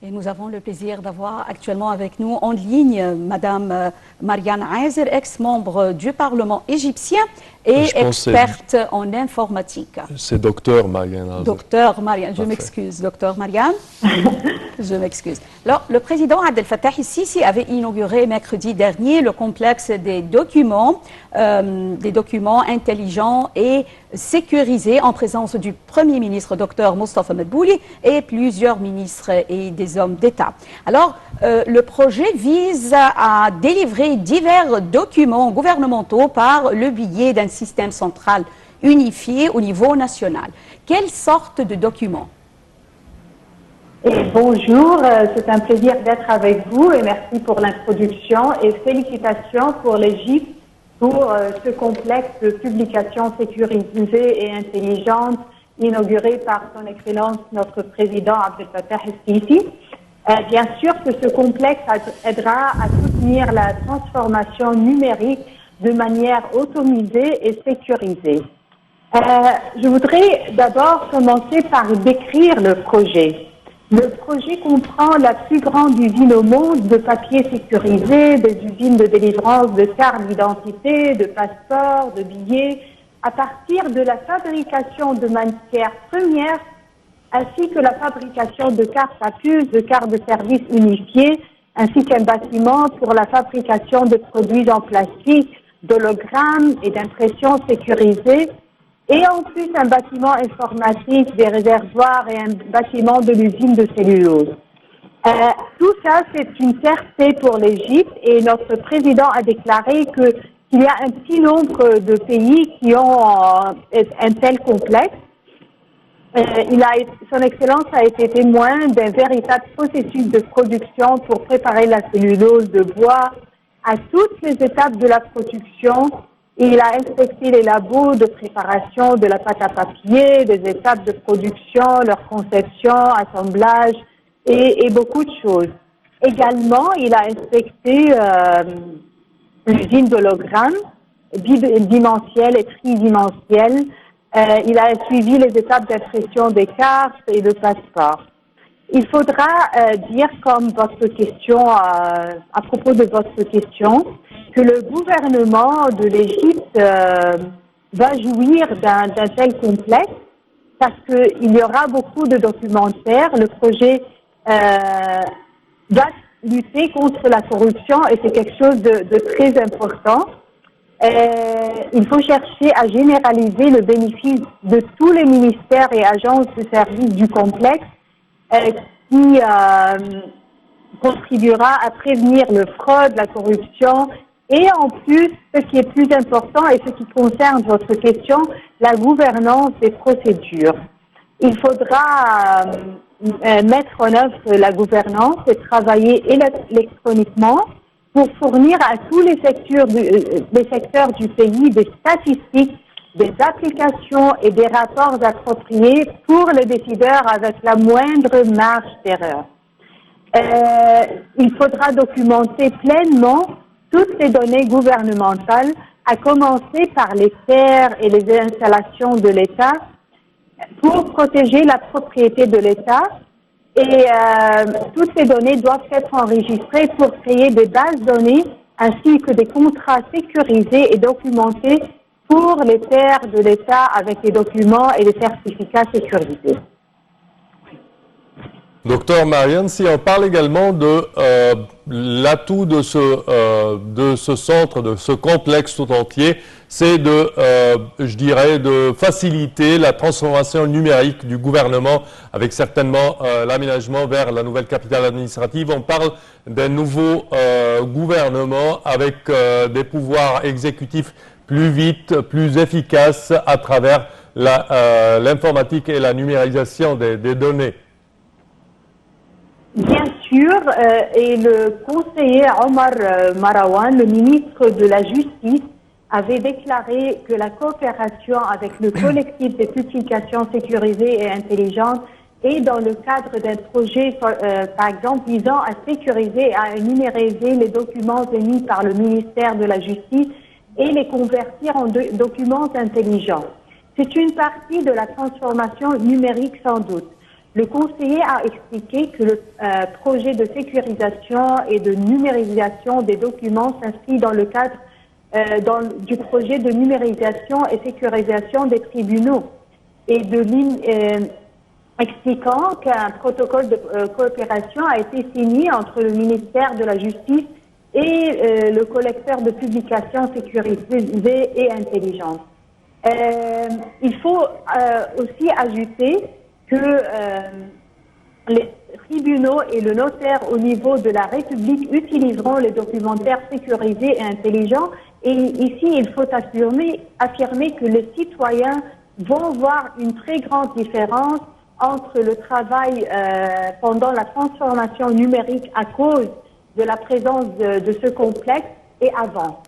Et nous avons le plaisir d'avoir actuellement avec nous en ligne Madame Marianne Aizer, ex-membre du Parlement égyptien et experte en informatique. C'est docteur Marianne Aizer. Docteur Marianne, je m'excuse. Docteur Marianne, je m'excuse. Alors, le président Abdel Fattah el-Sisi avait inauguré mercredi dernier le complexe des documents intelligents et sécurisés en présence du Premier ministre Dr Moustapha Madbouli et plusieurs ministres et des hommes d'État. Alors, le projet vise à délivrer divers documents gouvernementaux par le biais d'un système central unifié au niveau national. Quelle sorte de documents? Bonjour, c'est un plaisir d'être avec vous et merci pour l'introduction et félicitations pour l'Égypte pour ce complexe de publications sécurisées et intelligentes inauguré par son Excellence notre Président Abdel Fattah el-Sisi. Bien sûr que ce complexe aidera à soutenir la transformation numérique de manière automisée et sécurisée. Je voudrais d'abord commencer par décrire le projet. Le projet comprend la plus grande usine au monde de papier sécurisé, des usines de délivrance de cartes d'identité, de passeports, de billets, à partir de la fabrication de matières premières ainsi que la fabrication de cartes à puce, de cartes de service unifiées, ainsi qu'un bâtiment pour la fabrication de produits en plastique, d'hologrammes et d'impression sécurisées, et en plus un bâtiment informatique, des réservoirs et un bâtiment de l'usine de cellulose. Tout ça, c'est une fierté pour l'Égypte et notre président a déclaré qu'il y a un petit nombre de pays qui ont un tel complexe. Son Excellence a été témoin d'un véritable processus de production pour préparer la cellulose de bois à toutes les étapes de la production. Il a inspecté les labos de préparation de la pâte à papier, des étapes de production, leur conception, assemblage et beaucoup de choses. Également, il a inspecté l'usine d'hologrammes bidimensionnelle et tridimensionnelle. Il a suivi les étapes d'impression des cartes et de passeports. Il faudra dire, comme votre question, à propos de votre question, que le gouvernement de l'Égypte va jouir d'un tel complexe parce qu'il y aura beaucoup de documentaires. Le projet va lutter contre la corruption et c'est quelque chose de très important. Il faut chercher à généraliser le bénéfice de tous les ministères et agences de service du complexe qui contribuera à prévenir le fraude, la corruption et en plus, ce qui est plus important et ce qui concerne votre question, la gouvernance des procédures. Il faudra mettre en œuvre la gouvernance et travailler électroniquement pour fournir à tous les secteurs du pays des statistiques, des applications et des rapports appropriés pour les décideurs avec la moindre marge d'erreur. Il faudra documenter pleinement toutes les données gouvernementales, à commencer par les terres et les installations de l'État, pour protéger la propriété de l'État. Et toutes ces données doivent être enregistrées pour créer des bases données ainsi que des contrats sécurisés et documentés pour les terres de l'État avec les documents et les certificats sécurisés. Docteur Marianne, si on parle également de l'atout de ce centre, de ce complexe tout entier, c'est je dirais, de faciliter la transformation numérique du gouvernement avec certainement l'aménagement vers la nouvelle capitale administrative. On parle d'un nouveau gouvernement avec des pouvoirs exécutifs plus vite, plus efficaces à travers l'informatique et la numérisation des données. Bien sûr, et le conseiller Omar Marawan, le ministre de la Justice, avait déclaré que la coopération avec le collectif des publications sécurisées et intelligentes est dans le cadre d'un projet, par exemple, visant à sécuriser et à numériser les documents émis par le ministère de la Justice et les convertir en documents intelligents. C'est une partie de la transformation numérique sans doute. le conseiller a expliqué que le projet de sécurisation et de numérisation des documents s'inscrit dans le cadre du projet de numérisation et sécurisation des tribunaux et expliquant qu'un protocole de coopération a été signé entre le ministère de la Justice et le collecteur de publications sécurisées et intelligentes. Il faut aussi ajouter que les tribunaux et le notaire au niveau de la République utiliseront les documentaires sécurisés et intelligents. Et ici, il faut affirmer que les citoyens vont voir une très grande différence entre le travail pendant la transformation numérique à cause de la présence de ce complexe et avant.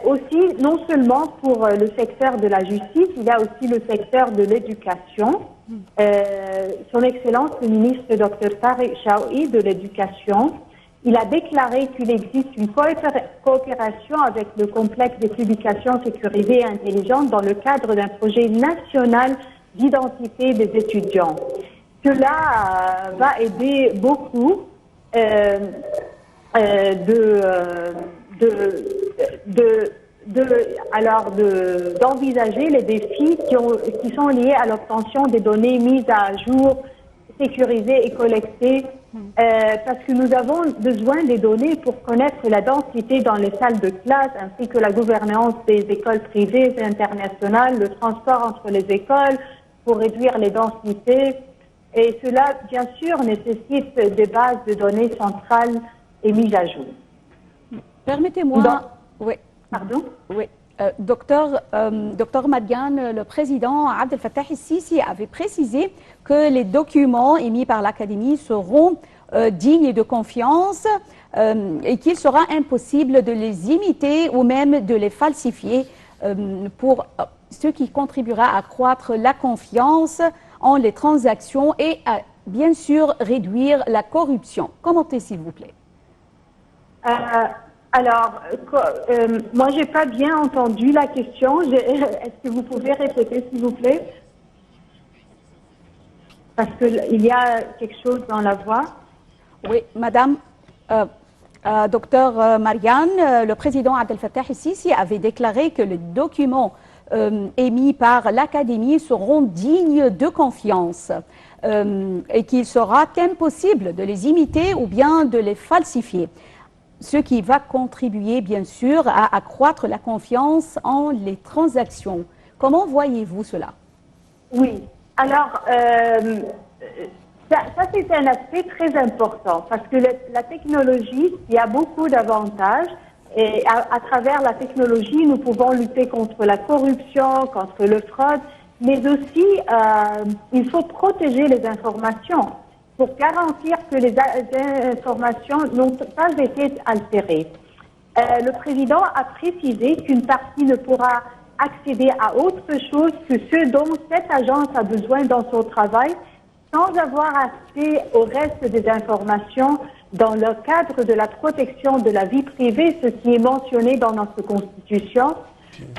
Aussi, non seulement pour le secteur de la justice, il y a aussi le secteur de l'éducation. Son Excellence, le ministre Dr Tariq Chaoui de l'Éducation, il a déclaré qu'il existe une coopération avec le complexe des publications sécurisées et intelligentes dans le cadre d'un projet national d'identité des étudiants. Cela va aider beaucoup d'envisager les défis qui sont liés à l'obtention des données mises à jour, sécurisées et collectées, parce que nous avons besoin des données pour connaître la densité dans les salles de classe, ainsi que la gouvernance des écoles privées et internationales, le transport entre les écoles pour réduire les densités. Et cela, bien sûr, nécessite des bases de données centrales et mises à jour. Permettez-moi... Oui. Pardon? Oui. Docteur Madiane, le président Abdel Fattah el-Sisi avait précisé que les documents émis par l'Académie seront dignes de confiance et qu'il sera impossible de les imiter ou même de les falsifier, pour ce qui contribuera à accroître la confiance en les transactions et à, bien sûr, réduire la corruption. Commentez, s'il vous plaît. Moi, j'ai pas bien entendu la question. Est-ce que vous pouvez répéter, s'il vous plaît? Parce qu'il y a quelque chose dans la voix. Oui, Madame, Docteur Marianne, le président Abdel Fattah el-Sisi avait déclaré que les documents émis par l'Académie seront dignes de confiance et qu'il sera impossible de les imiter ou bien de les falsifier, ce qui va contribuer bien sûr à accroître la confiance en les transactions. Comment voyez-vous cela? Oui, alors ça c'est un aspect très important parce que la technologie, il y a beaucoup d'avantages et à travers la technologie, nous pouvons lutter contre la corruption, contre le fraude, mais aussi il faut protéger les informations pour garantir que les informations n'ont pas été altérées. Le président a précisé qu'une partie ne pourra accéder à autre chose que ce dont cette agence a besoin dans son travail, sans avoir accès au reste des informations dans le cadre de la protection de la vie privée, ce qui est mentionné dans notre Constitution,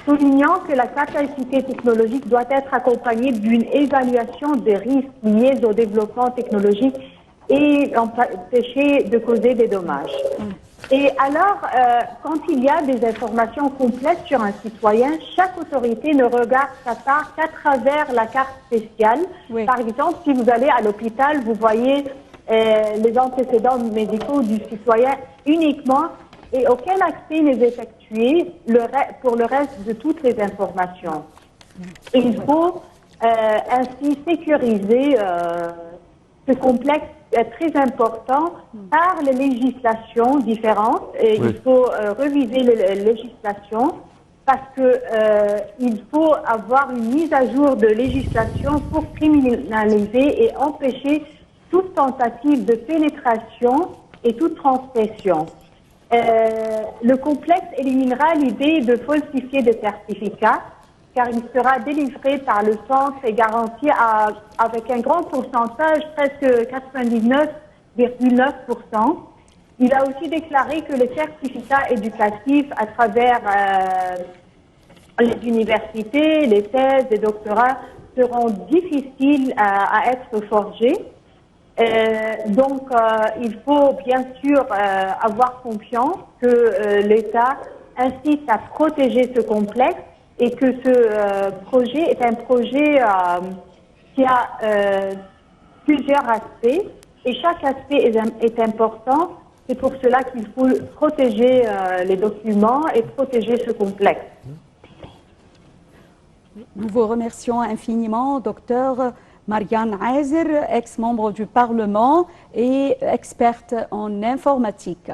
soulignant que la capacité technologique doit être accompagnée d'une évaluation des risques liés au développement technologique et empêcher de causer des dommages. Et alors, quand il y a des informations complètes sur un citoyen, chaque autorité ne regarde sa part qu'à travers la carte spéciale. Oui. Par exemple, si vous allez à l'hôpital, vous voyez les antécédents médicaux du citoyen uniquement et aucun accès n'est effectué pour le reste de toutes les informations. Et il faut ainsi sécuriser ce complexe très important par les législations différentes. Et oui. Il faut reviser les législations parce que il faut avoir une mise à jour de législation pour criminaliser et empêcher toute tentative de pénétration et toute transgression. Le complexe éliminera l'idée de falsifier des certificats car il sera délivré par le centre et garanti avec un grand pourcentage, presque 99,9%. Il a aussi déclaré que les certificats éducatifs à travers les universités, les thèses, les doctorats seront difficiles à être forgés. Donc, il faut bien sûr avoir confiance que l'État incite à protéger ce complexe et que ce projet est un projet qui a plusieurs aspects et chaque aspect est important. C'est pour cela qu'il faut protéger les documents et protéger ce complexe. Nous vous remercions infiniment, docteur Marianne Aizer, ex-membre du Parlement et experte en informatique.